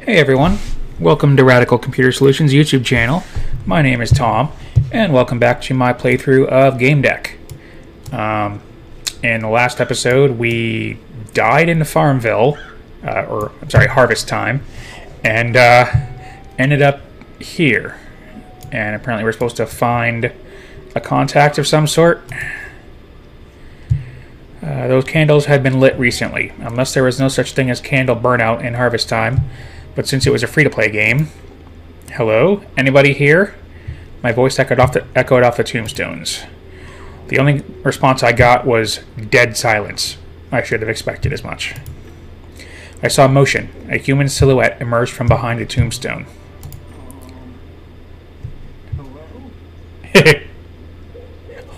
Hey everyone, welcome to Radical Computer Solutions YouTube channel. My name is Tom, and welcome back to my playthrough of Gamedec. In the last episode, we died in Farmville, Harvest Time, and ended up here. And apparently we're supposed to find a contact of some sort. Those candles had been lit recently, unless there was no such thing as candle burnout in Harvest Time. But since it was a free-to-play game... Hello? Anybody here? My voice echoed off the tombstones. The only response I got was dead silence. I should have expected as much. I saw motion. A human silhouette emerged from behind a tombstone.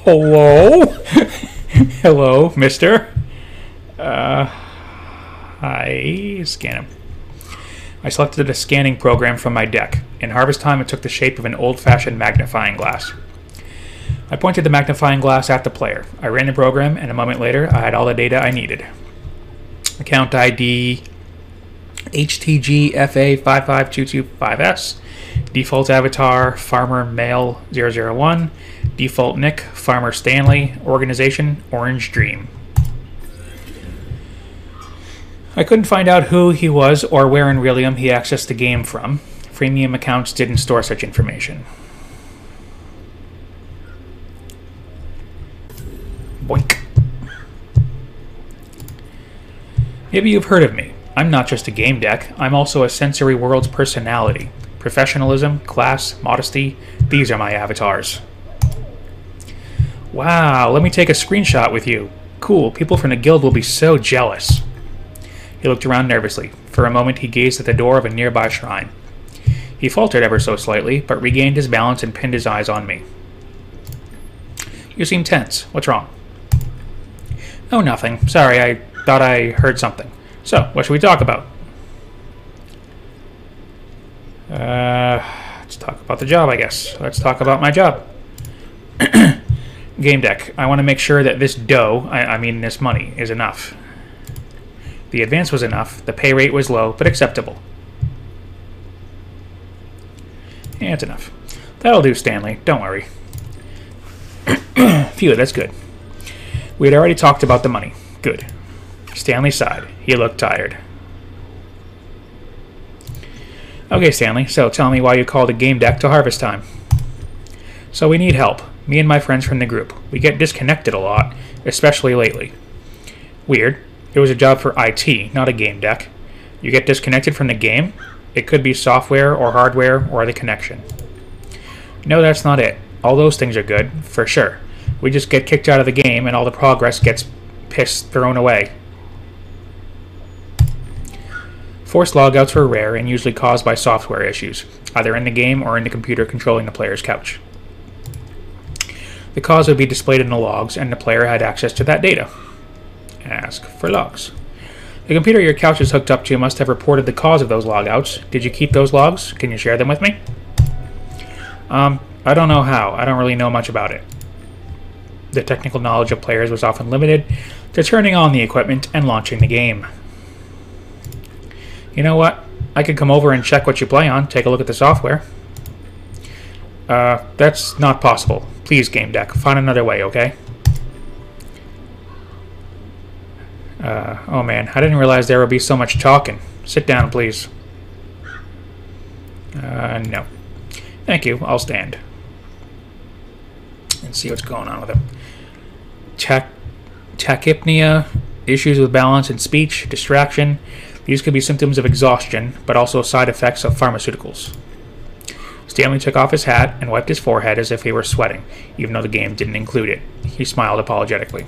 Hello? Hello, mister? I scan him. I selected a scanning program from my deck. In Harvest Time, it took the shape of an old-fashioned magnifying glass. I pointed the magnifying glass at the player. I ran the program, and a moment later, I had all the data I needed. Account ID HTGFA55225S. Default avatar, Farmer Male 001. Default nick, Farmer Stanley. Organization, Orange Dream. I couldn't find out who he was or where in Realium he accessed the game from. Freemium accounts didn't store such information. Boink. Maybe you've heard of me. I'm not just a game deck, I'm also a Sensory World's personality. Professionalism, class, modesty, these are my avatars. Wow, let me take a screenshot with you. Cool, people from the guild will be so jealous. He looked around nervously. For a moment he gazed at the door of a nearby shrine. He faltered ever so slightly, but regained his balance and pinned his eyes on me. You seem tense. What's wrong? Oh, nothing. Sorry, I thought I heard something. So, what should we talk about? Let's talk about the job, I guess. Let's talk about my job. Gamedec. I want to make sure that this dough, I mean this money, is enough. The advance was enough, the pay rate was low, but acceptable. Yeah, it's enough. That'll do, Stanley. Don't worry. Phew, that's good. We had already talked about the money. Good. Stanley sighed. He looked tired. Okay, Stanley, so tell me why you called a Gamedec to Harvest Time. So we need help. Me and my friends from the group. We get disconnected a lot, especially lately. Weird. It was a job for IT, not a game deck. You get disconnected from the game? It could be software or hardware or the connection. No, that's not it. All those things are good, for sure. We just get kicked out of the game and all the progress gets thrown away. Forced logouts were rare and usually caused by software issues, either in the game or in the computer controlling the player's couch. The cause would be displayed in the logs, and the player had access to that data. Ask for logs. The computer your couch is hooked up to must have reported the cause of those logouts. Did you keep those logs? Can you share them with me? I don't know how. I don't really know much about it. The technical knowledge of players was often limited to turning on the equipment and launching the game. You know what? I could come over and check what you play on, take a look at the software. That's not possible. Please, Gamedec, find another way, okay? Oh man, I didn't realize there would be so much talking. Sit down, please. No. Thank you, I'll stand. And see what's going on with him. Tachypnea, issues with balance and speech, distraction. These could be symptoms of exhaustion, but also side effects of pharmaceuticals. Stanley took off his hat and wiped his forehead as if he were sweating, even though the game didn't include it. He smiled apologetically.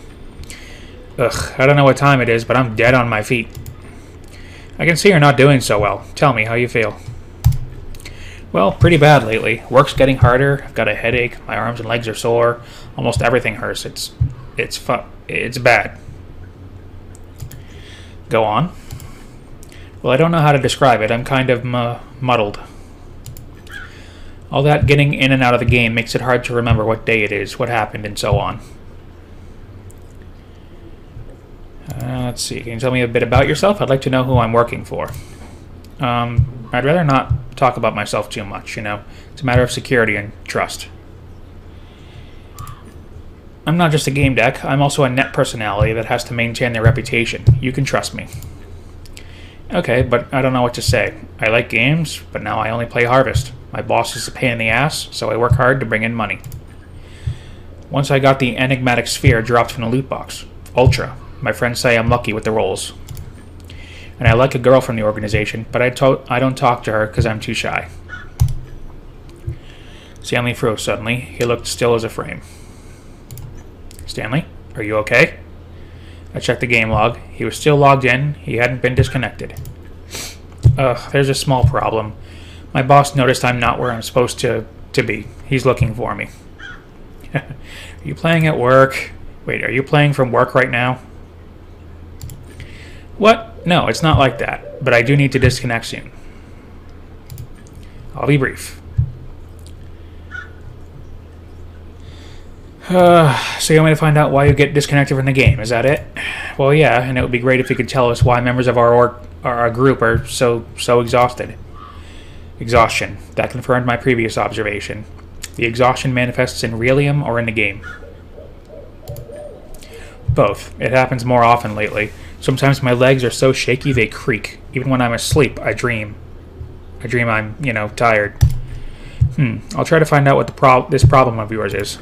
Ugh, I don't know what time it is, but I'm dead on my feet. I can see you're not doing so well. Tell me how you feel. Well, pretty bad lately. Work's getting harder. I've got a headache. My arms and legs are sore. Almost everything hurts. It's bad. Go on. Well, I don't know how to describe it. I'm kind of muddled. All that getting in and out of the game makes it hard to remember what day it is, what happened, and so on. Let's see. Can you tell me a bit about yourself? I'd like to know who I'm working for. I'd rather not talk about myself too much, you know. It's a matter of security and trust. I'm not just a game deck, I'm also a net personality that has to maintain their reputation. You can trust me. Okay, but I don't know what to say. I like games, but now I only play Harvest. My boss is a pain in the ass, so I work hard to bring in money. Once I got the enigmatic sphere dropped from the loot box. Ultra. My friends say I'm lucky with the rolls. And I like a girl from the organization, but I don't talk to her because I'm too shy. Stanley froze suddenly. He looked still as a frame. Stanley, are you okay? I checked the game log. He was still logged in. He hadn't been disconnected. There's a small problem. My boss noticed I'm not where I'm supposed to be. He's looking for me. Are you playing at work? Wait, are you playing from work right now? What? No, it's not like that. But I do need to disconnect soon. I'll be brief. So you want me to find out why you get disconnected from the game, is that it? Well, yeah, and it would be great if you could tell us why members of our group are so exhausted. Exhaustion. That confirmed my previous observation. The exhaustion manifests in Relium or in the game. Both. It happens more often lately. Sometimes my legs are so shaky they creak. Even when I'm asleep, I dream. I dream I'm, you know, tired. I'll try to find out what this problem of yours is.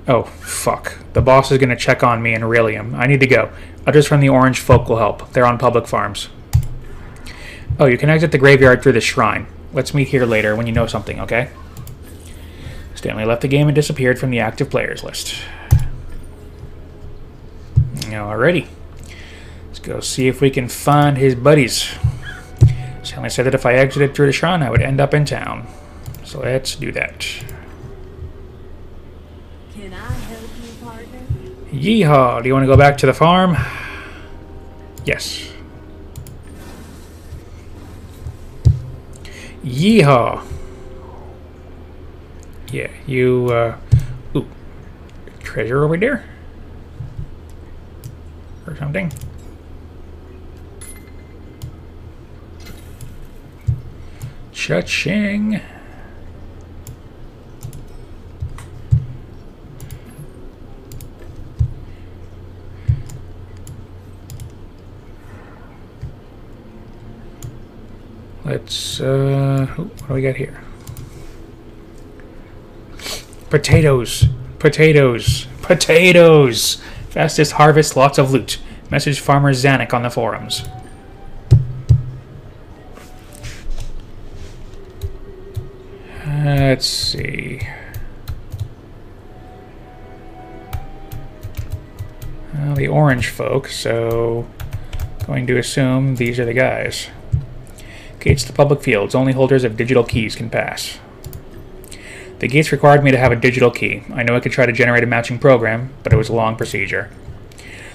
Oh, fuck. The boss is going to check on me in Relium. I need to go. Others from the Orange folk will help. They're on public farms. Oh, you can exit the graveyard through the shrine. Let's meet here later when you know something, okay? Stanley left the game and disappeared from the active players list. Alrighty. Let's go see if we can find his buddies. Stanley said that if I exited through the shrine, I would end up in town. So let's do that. Can I help you, partner? Yee-Haw! Do you want to go back to the farm? Yes. Yee-Haw! Yeah, you, ooh. Treasure over there? Or something? Cha-ching! Let's, what do we got here? Potatoes! Potatoes! Potatoes! Fastest harvest, lots of loot. Message Farmer Zanuck on the forums. Let's see. Well, the orange folk, so going to assume these are the guys. Gates to public fields. Only holders of digital keys can pass. The gates required me to have a digital key. I know I could try to generate a matching program, but it was a long procedure.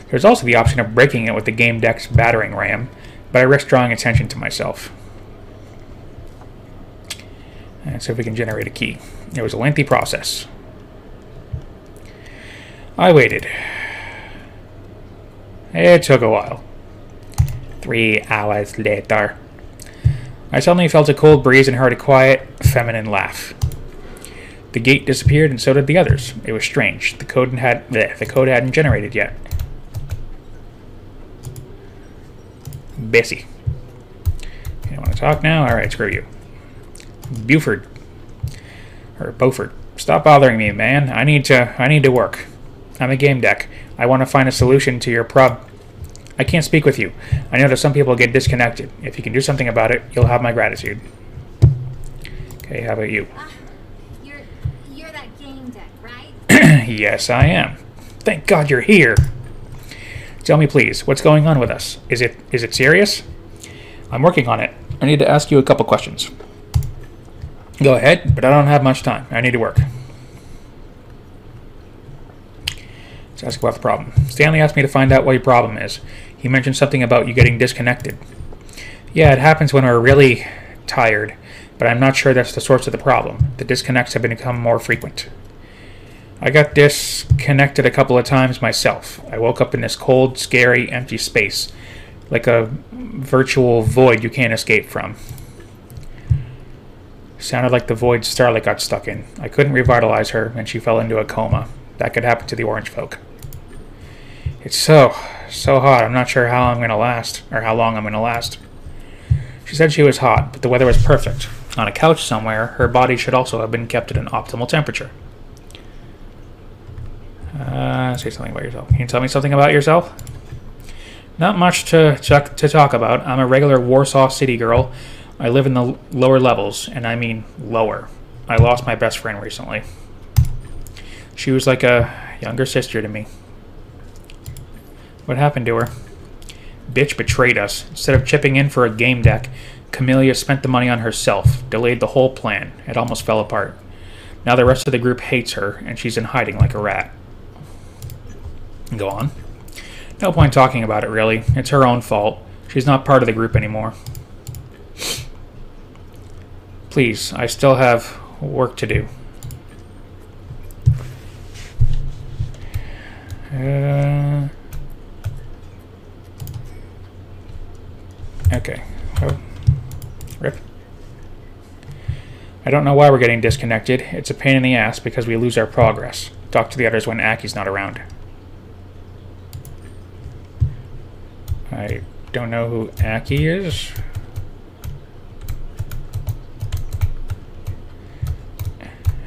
There's also the option of breaking it with the Gamedec's battering ram, but I risked drawing attention to myself. Let's see if we can generate a key. It was a lengthy process. I waited. It took a while. 3 hours later. I suddenly felt a cold breeze and heard a quiet, feminine laugh. The gate disappeared and so did the others. It was strange. The code hadn't generated yet. Bessie. You want to talk now? Alright, screw you. Beaufort. Or Beaufort. Stop bothering me, man. I need to work. I'm a game deck. I want to find a solution to your I can't speak with you. I know that some people get disconnected. If you can do something about it, you'll have my gratitude. Okay, how about you? You're that game deck, right? Yes, I am. Thank God you're here. Tell me, please, what's going on with us? Is it serious? I'm working on it. I need to ask you a couple questions. Go ahead, but I don't have much time. I need to work. Let's ask about the problem. Stanley asked me to find out what your problem is. He mentioned something about you getting disconnected. Yeah, it happens when we're really tired, but I'm not sure that's the source of the problem. The disconnects have become more frequent. I got disconnected a couple of times myself. I woke up in this cold, scary, empty space. like a virtual void you can't escape from. Sounded like the void Starlight got stuck in. I couldn't revitalize her, and she fell into a coma. That could happen to the orange folk. It's so hot. I'm not sure how I'm going to last, or how long I'm going to last. She said she was hot, but the weather was perfect. On a couch somewhere, her body should also have been kept at an optimal temperature. Say something about yourself. Can you tell me something about yourself? Not much to talk about. I'm a regular Warsaw City girl. I live in the lower levels, and I mean lower. I lost my best friend recently. She was like a younger sister to me. What happened to her? Bitch betrayed us. Instead of chipping in for a game deck, Camellia spent the money on herself, delayed the whole plan. It almost fell apart. Now the rest of the group hates her, and she's in hiding like a rat. Go on. No point talking about it, really. It's her own fault. She's not part of the group anymore. Please, I still have work to do. Okay. Oh. Rip. I don't know why we're getting disconnected. It's a pain in the ass because we lose our progress. Talk to the others when Aki's not around. I don't know who Aki is.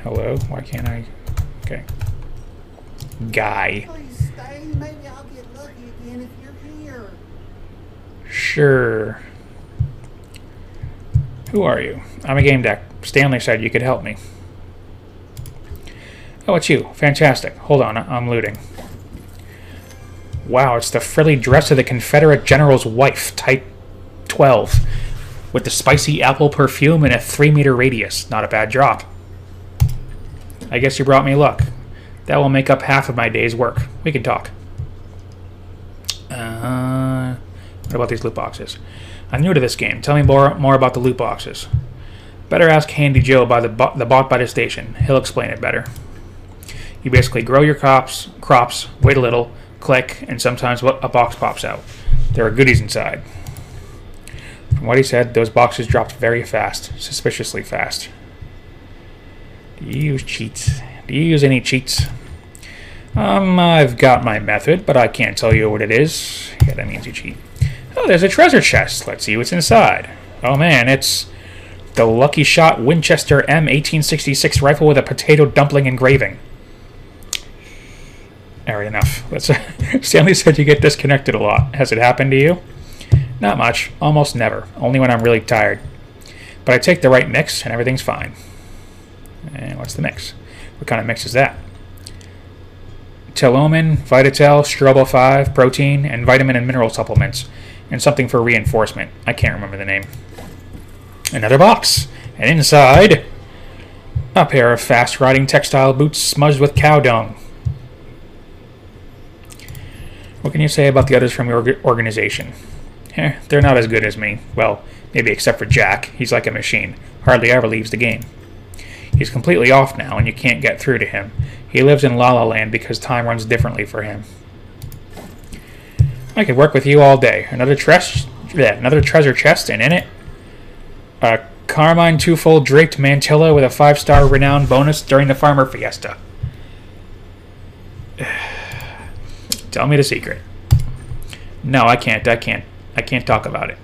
Hello? Why can't I? Okay. Guy. Please stay. Maybe I'll get lucky again if you're here. Sure. Who are you? I'm a Gamedec. Stanley said you could help me. Oh, it's you. Fantastic. Hold on, I'm looting. Wow, it's the frilly dress of the Confederate General's wife, Type 12, with the spicy apple perfume and a 3-meter radius. Not a bad drop. I guess you brought me luck. That will make up half of my day's work. We can talk. What about these loot boxes? I'm new to this game. Tell me more about the loot boxes. Better ask Handy Joe by the bot by the station. He'll explain it better. You basically grow your crops, wait a little, click, and sometimes a box pops out. There are goodies inside. From what he said, those boxes dropped very fast, suspiciously fast. Do you use cheats? Do you use any cheats? I've got my method, but I can't tell you what it is. Yeah, that means you cheat. Oh, there's a treasure chest. Let's see what's inside. Oh man, it's the Lucky Shot Winchester M1866 rifle with a potato dumpling engraving. Alright, enough. Stanley said you get disconnected a lot. Has it happened to you? Not much. Almost never. Only when I'm really tired. But I take the right mix and everything's fine. And what's the mix? What kind of mix is that? Telomin, Vitatel, Strobo 5, protein, and vitamin and mineral supplements. And something for reinforcement. I can't remember the name. Another box. And inside, a pair of fast-riding textile boots smudged with cow dung. What can you say about the others from your organization? They're not as good as me. Well, maybe except for Jack. He's like a machine. Hardly ever leaves the game. He's completely off now, and you can't get through to him. He lives in La La Land because time runs differently for him. I could work with you all day. Another treasure chest, and in it, a carmine twofold draped mantilla with a 5-star renown bonus during the Farmer Fiesta. Tell me the secret. No, I can't talk about it.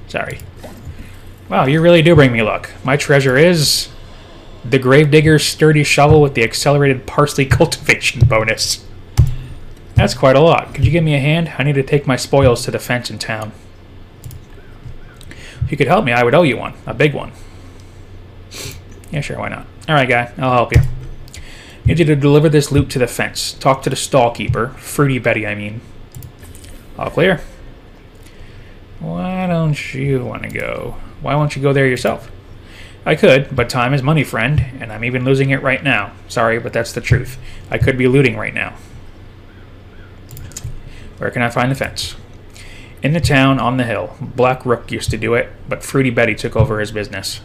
Sorry. Wow, you really do bring me luck. My treasure is the Gravedigger's sturdy shovel with the accelerated parsley cultivation bonus. That's quite a lot. Could you give me a hand? I need to take my spoils to the fence in town. If you could help me, I would owe you one. A big one. Yeah, sure, why not? Alright, guy. I'll help you. I need you to deliver this loot to the fence. Talk to the stall keeper. Fruity Betty, I mean. All clear? Why don't you want to go? Why won't you go there yourself? I could, but time is money, friend, and I'm even losing it right now. Sorry, but that's the truth. I could be looting right now. Where can I find the fence? In the town, on the hill. Black Rook used to do it, but Fruity Betty took over his business.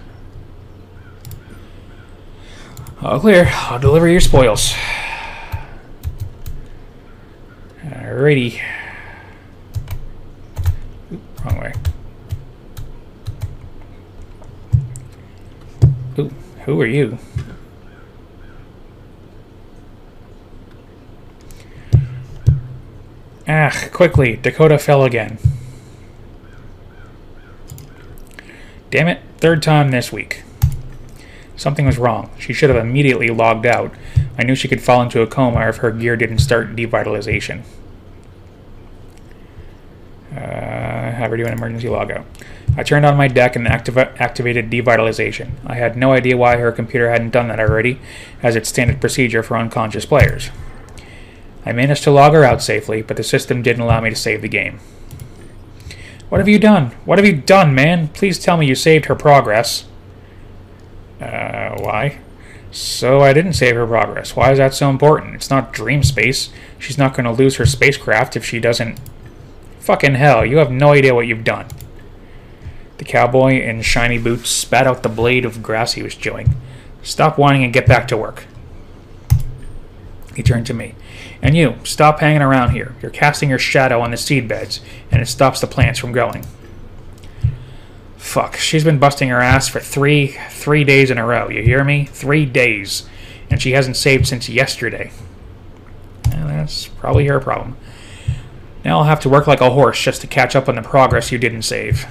All clear. I'll deliver your spoils. Alrighty. Who are you? Ah, quickly. Dakota fell again. Damn it. Third time this week. Something was wrong. She should have immediately logged out. I knew she could fall into a coma if her gear didn't start devitalization. Have her do an emergency logout. I turned on my deck and activated devitalization. I had no idea why her computer hadn't done that already, as it's standard procedure for unconscious players. I managed to log her out safely, but the system didn't allow me to save the game. What have you done? What have you done, man? Please tell me you saved her progress. Why? So I didn't save her progress. Why is that so important? It's not dream space. She's not going to lose her spacecraft if she doesn't... Fucking hell, you have no idea what you've done. The cowboy in shiny boots spat out the blade of grass he was chewing. Stop whining and get back to work. He turned to me. And you, stop hanging around here. You're casting your shadow on the seed beds, and it stops the plants from growing. Fuck, she's been busting her ass for three days in a row, you hear me? 3 days. And she hasn't saved since yesterday. Well, that's probably her problem. Now I'll have to work like a horse just to catch up on the progress you didn't save.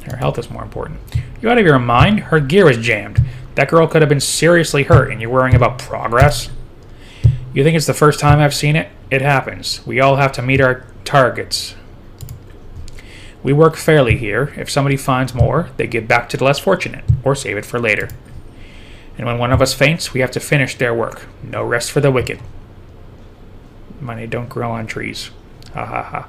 Her health is more important. You out of your mind? Her gear was jammed. That girl could have been seriously hurt, and you're worrying about progress? You think it's the first time I've seen it? It happens. We all have to meet our targets. We work fairly here. If somebody finds more, they give back to the less fortunate, or save it for later. And when one of us faints, we have to finish their work. No rest for the wicked. Money don't grow on trees. Ha ha ha.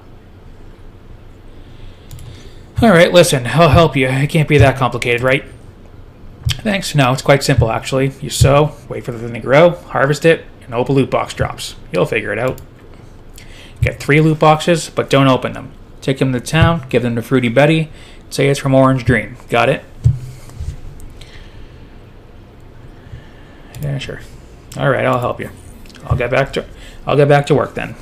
Alright, listen, I'll help you. It can't be that complicated, right? Thanks. No, it's quite simple, actually. You sow, wait for the thing to grow, harvest it, and hope a loot box drops. You'll figure it out. Get 3 loot boxes, but don't open them. Take them to town, give them to Fruity Betty, say it's from Orange Dream. Got it? Yeah, sure. Alright, I'll help you. I'll get back to work then.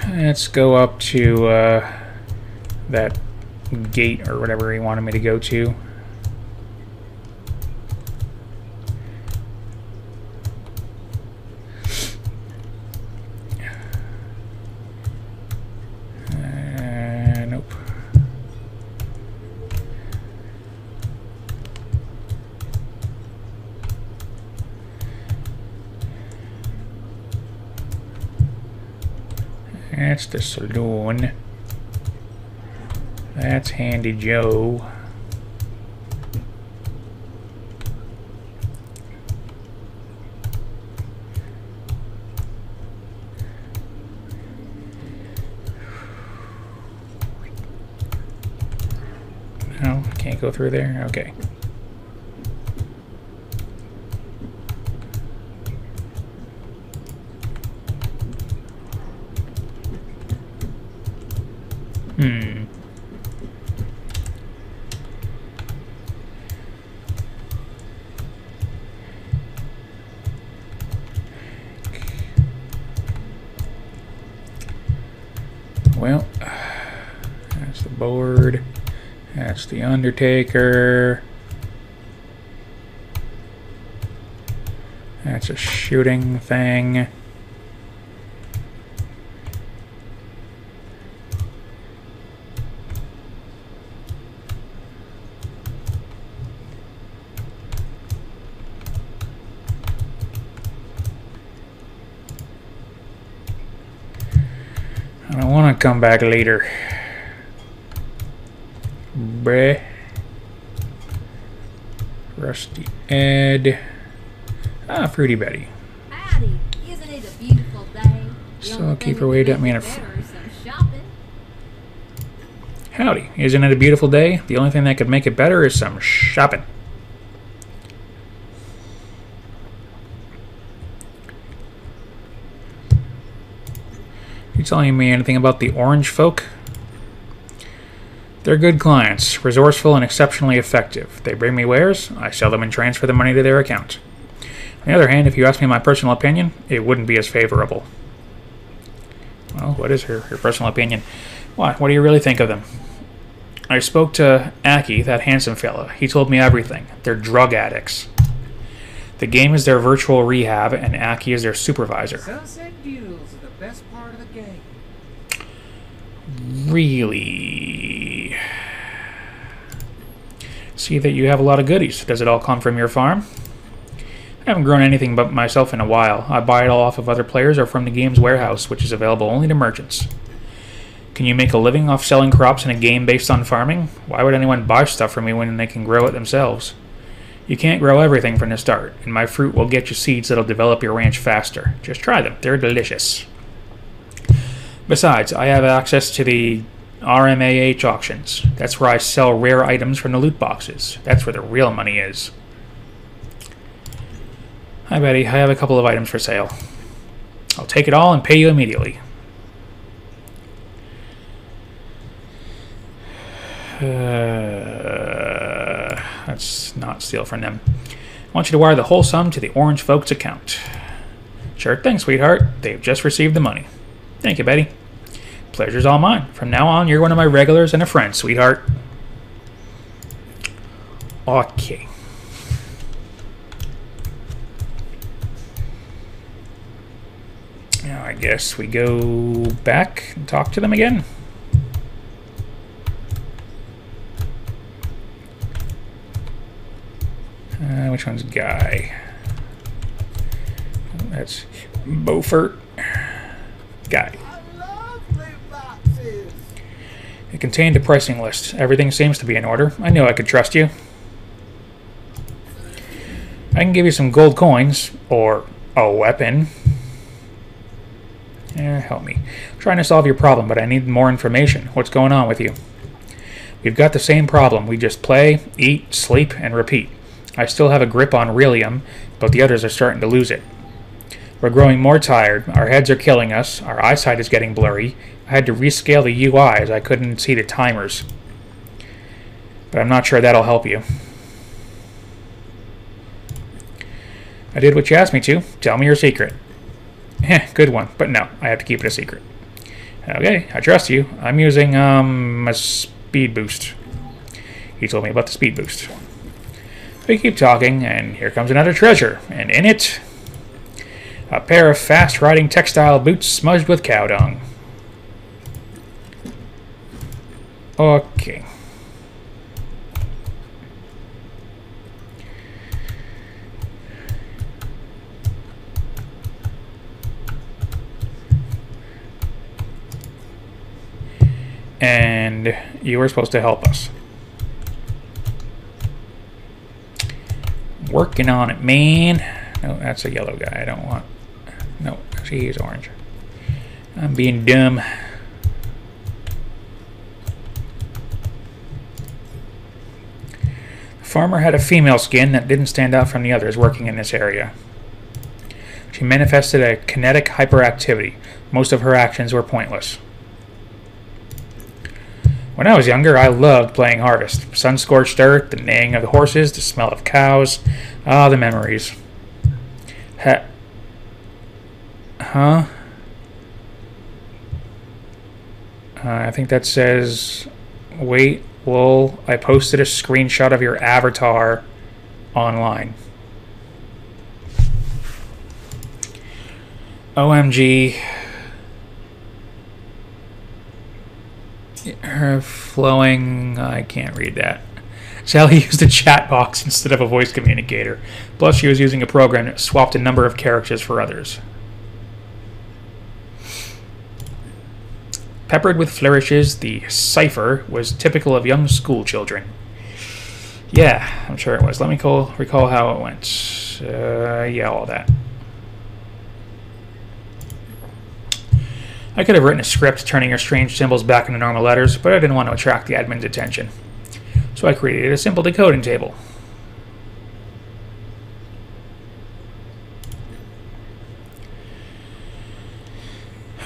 Let's go up to that gate or whatever he wanted me to go to. Nope. That's the saloon. That's Handy Joe. No, can't go through there? Okay. Hmm. Well, that's the board. That's the Undertaker. That's a shooting thing. I don't want to come back later. Bleh. Rusty Ed. Ah, Fruity Betty. Howdy, isn't it a beautiful day? So I'll keep her waved at me in a... Some shopping. Howdy, isn't it a beautiful day? The only thing that could make it better is some shopping. You telling me anything about the orange folk? They're good clients, resourceful and exceptionally effective. They bring me wares, I sell them and transfer the money to their account. On the other hand, if you ask me my personal opinion, it wouldn't be as favorable. Well, what is her personal opinion? What do you really think of them? I spoke to Aki, that handsome fella. He told me everything. They're drug addicts. The game is their virtual rehab, and Aki is their supervisor. Sunset views are the best part of the game. Really? See that you have a lot of goodies. Does it all come from your farm? I haven't grown anything but myself in a while. I buy it all off of other players or from the game's warehouse, which is available only to merchants. Can you make a living off selling crops in a game based on farming? Why would anyone buy stuff from me when they can grow it themselves? You can't grow everything from the start, and my fruit will get you seeds that'll develop your ranch faster. Just try them. They're delicious. Besides, I have access to the RMAH auctions. That's where I sell rare items from the loot boxes. That's where the real money is. Hi, Betty. I have a couple of items for sale. I'll take it all and pay you immediately. Let's not steal from them. I want you to wire the whole sum to the Orange Folks account. Sure thing, sweetheart. They've just received the money. Thank you, Betty. Pleasure's all mine. From now on, you're one of my regulars and a friend, sweetheart. Okay. Now I guess we go back and talk to them again. Which one's Guy? That's Beaufort. Guy. I love loot boxes. It contained a pricing list. Everything seems to be in order. I knew I could trust you. I can give you some gold coins, or a weapon. Help me. I'm trying to solve your problem, but I need more information. What's going on with you? We've got the same problem. We just play, eat, sleep, and repeat. I still have a grip on Rillium, but the others are starting to lose it. We're growing more tired, our heads are killing us, our eyesight is getting blurry. I had to rescale the UI as I couldn't see the timers. But I'm not sure that'll help you. I did what you asked me to. Tell me your secret. Good one, but no, I have to keep it a secret. Okay, I trust you. I'm using, a speed boost. He told me about the speed boost. We keep talking, and here comes another treasure, and in it, a pair of fast-riding textile boots smudged with cow dung. Okay. And you were supposed to help us. Working on it, man. No, that's a yellow guy. I don't want... No, actually, he's orange. I'm being dumb. The farmer had a female skin that didn't stand out from the others working in this area. She manifested a kinetic hyperactivity. Most of her actions were pointless. When I was younger, I loved playing Harvest. Sun-scorched earth, the neighing of the horses, the smell of cows. Ah, the memories. Huh? I think that says... Wait, lol, I posted a screenshot of your avatar online. OMG. Her flowing... I can't read that. Sally used a chat box instead of a voice communicator. Plus, she was using a program that swapped a number of characters for others. Peppered with flourishes, the cipher was typical of young school children. Yeah, I'm sure it was. Let me recall how it went. Yeah, all that. I could have written a script turning your strange symbols back into normal letters, but I didn't want to attract the admin's attention. So I created a simple decoding table.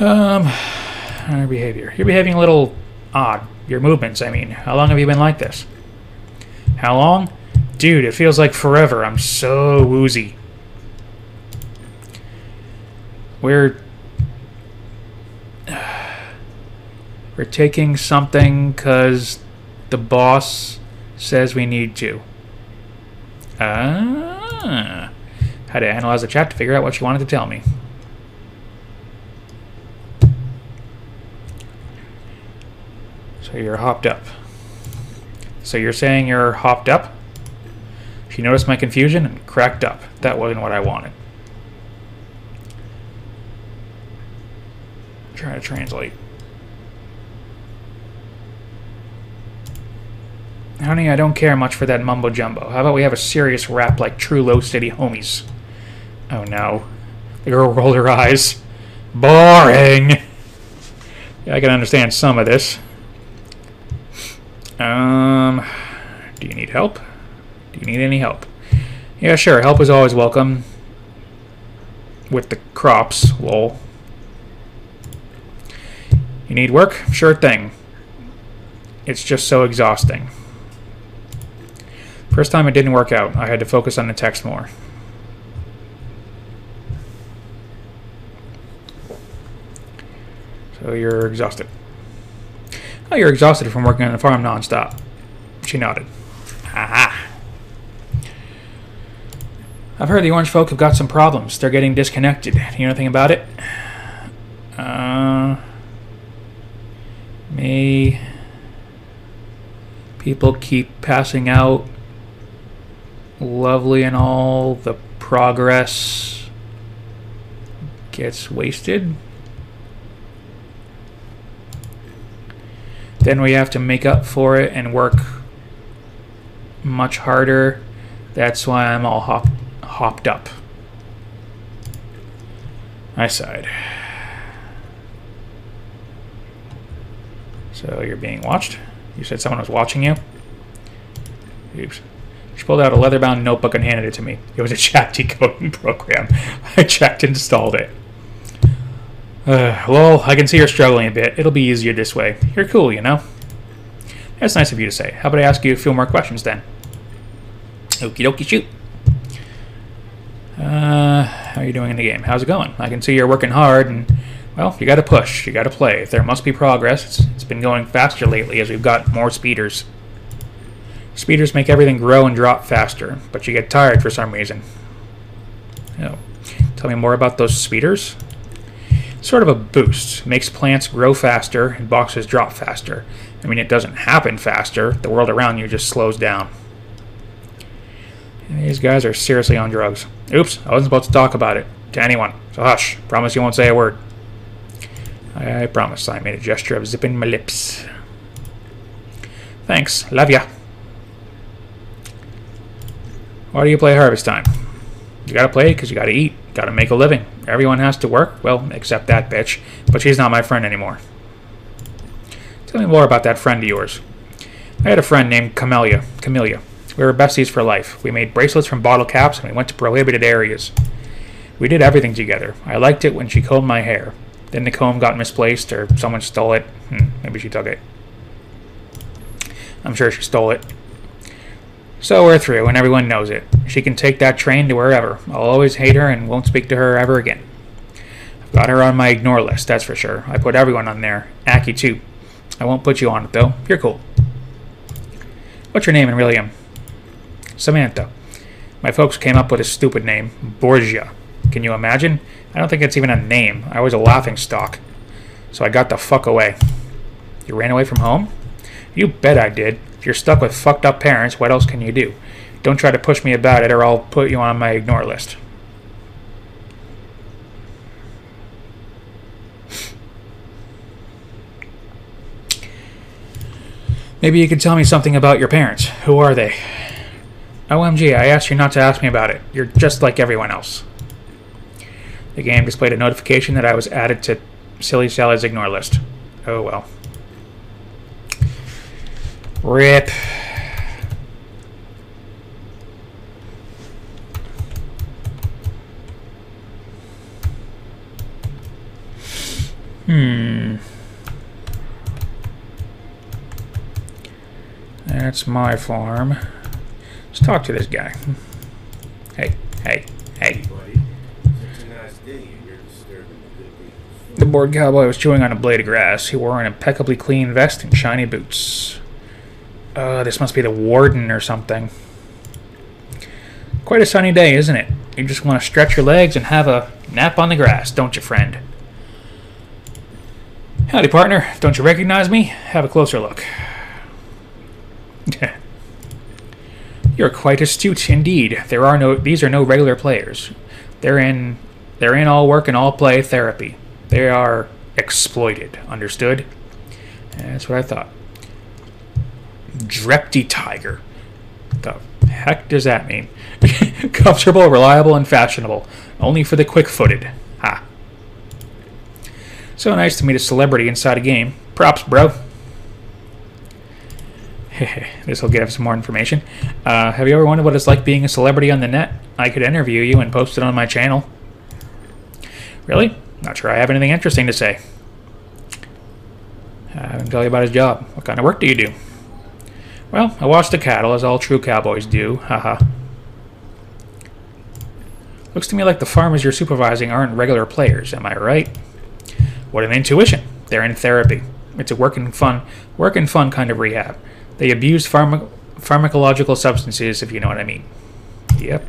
Your behavior. You're behaving a little odd. Your movements, I mean. How long have you been like this? How long? Dude, it feels like forever. I'm so woozy. We're taking something because the boss says we need to. Had to analyze the chat to figure out what she wanted to tell me. So you're hopped up. So you're saying you're hopped up? She noticed my confusion and cracked up. That wasn't what I wanted. Try to translate. Honey, I don't care much for that mumbo-jumbo. How about we have a serious rap like true Low City homies? Oh no. The girl rolled her eyes. Boring! Yeah, I can understand some of this. Do you need help? Do you need any help? Yeah, sure. Help is always welcome. With the crops, lol. You need work? Sure thing. It's just so exhausting. First time it didn't work out. I had to focus on the text more. So you're exhausted. Oh, you're exhausted from working on the farm non-stop. She nodded. Aha. I've heard the orange folk have got some problems. They're getting disconnected. You know anything about it? Me. People keep passing out. Lovely and all. The progress gets wasted. Then we have to make up for it and work much harder. That's why I'm all hopped up. I sighed. So you're being watched? You said someone was watching you? Oops. She pulled out a leather-bound notebook and handed it to me. It was a chat decoding program. I checked and installed it. Lol, I can see you're struggling a bit. It'll be easier this way. You're cool, you know? That's nice of you to say. How about I ask you a few more questions then? Okie dokie, shoot. How are you doing in the game? How's it going? I can see you're working hard and, well, you gotta push. You gotta play. There must be progress. It's been going faster lately as we've got more speeders. Speeders make everything grow and drop faster, but you get tired for some reason. Oh. Tell me more about those speeders? Sort of a boost. Makes plants grow faster and boxes drop faster. I mean, it doesn't happen faster. The world around you just slows down. And these guys are seriously on drugs. Oops, I wasn't supposed to talk about it to anyone. So hush. Promise you won't say a word. I promise. I made a gesture of zipping my lips. Thanks. Love ya. Why do you play Harvest Time? You gotta play because you gotta eat. Gotta make a living. Everyone has to work. Well, except that bitch. But she's not my friend anymore. Tell me more about that friend of yours. I had a friend named Camellia. We were besties for life. We made bracelets from bottle caps and we went to prohibited areas. We did everything together. I liked it when she combed my hair. Then the comb got misplaced or someone stole it. Maybe she took it. I'm sure she stole it. So we're through, and everyone knows it. She can take that train to wherever. I'll always hate her and won't speak to her ever again. I've got her on my ignore list, that's for sure. I put everyone on there. Aki, too. I won't put you on it, though. You're cool. What's your name in William? Samantha. My folks came up with a stupid name. Borgia. Can you imagine? I don't think it's even a name. I was a laughing stock. So I got the fuck away. You ran away from home? You bet I did. If you're stuck with fucked up parents, what else can you do? Don't try to push me about it or I'll put you on my ignore list. Maybe you could tell me something about your parents. Who are they? OMG, I asked you not to ask me about it. You're just like everyone else. The game displayed a notification that I was added to Silly Sally's ignore list. Oh well. RIP. That's my farm. Let's talk to this guy. Hey. The bored cowboy was chewing on a blade of grass. He wore an impeccably clean vest and shiny boots. This must be the warden or something. Quite a sunny day, isn't it? You just want to stretch your legs and have a nap on the grass, don't you, friend? Howdy, partner. Don't you recognize me? Have a closer look. You're quite astute indeed. These are no regular players. They're in all work and all play therapy. They are exploited. Understood? That's what I thought. Drepty Tiger. The heck does that mean? Comfortable, reliable, and fashionable. Only for the quick-footed. Ha. So nice to meet a celebrity inside a game. Props, bro. This will give some more information. Have you ever wondered what it's like being a celebrity on the net? I could interview you and post it on my channel. Really? Not sure I have anything interesting to say. I can tell you about his job. What kind of work do you do? Well, I watch the cattle, as all true cowboys do. Haha. Looks to me like the farmers you're supervising aren't regular players, am I right? What an intuition. They're in therapy. It's a work and fun kind of rehab. They abuse pharmacological substances, if you know what I mean. Yep.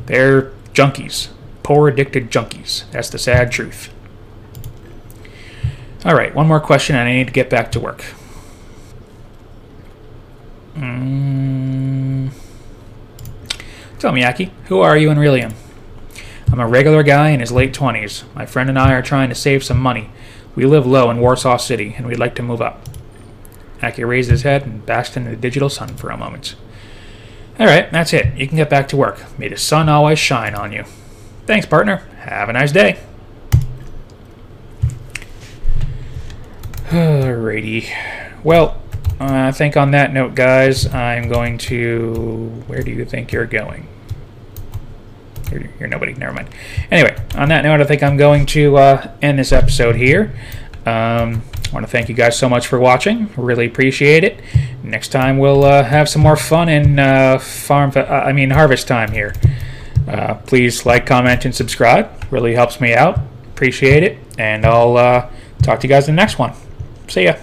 They're junkies. Poor addicted junkies. That's the sad truth. Alright, one more question and I need to get back to work. Tell me, Aki, who are you in William? I'm a regular guy in his late 20s. My friend and I are trying to save some money. We live low in Warsaw City, and we'd like to move up. Aki raised his head and basked in the digital sun for a moment. Alright, that's it. You can get back to work. May the sun always shine on you. Thanks, partner. Have a nice day. Alrighty. Well, I think on that note, guys, I'm going to... Where do you think you're going? You're nobody. Never mind. Anyway, on that note, I think I'm going to end this episode here. I want to thank you guys so much for watching. Really appreciate it. Next time we'll have some more fun in harvest time here. Please like, comment, and subscribe. Really helps me out. Appreciate it. And I'll talk to you guys in the next one. See ya.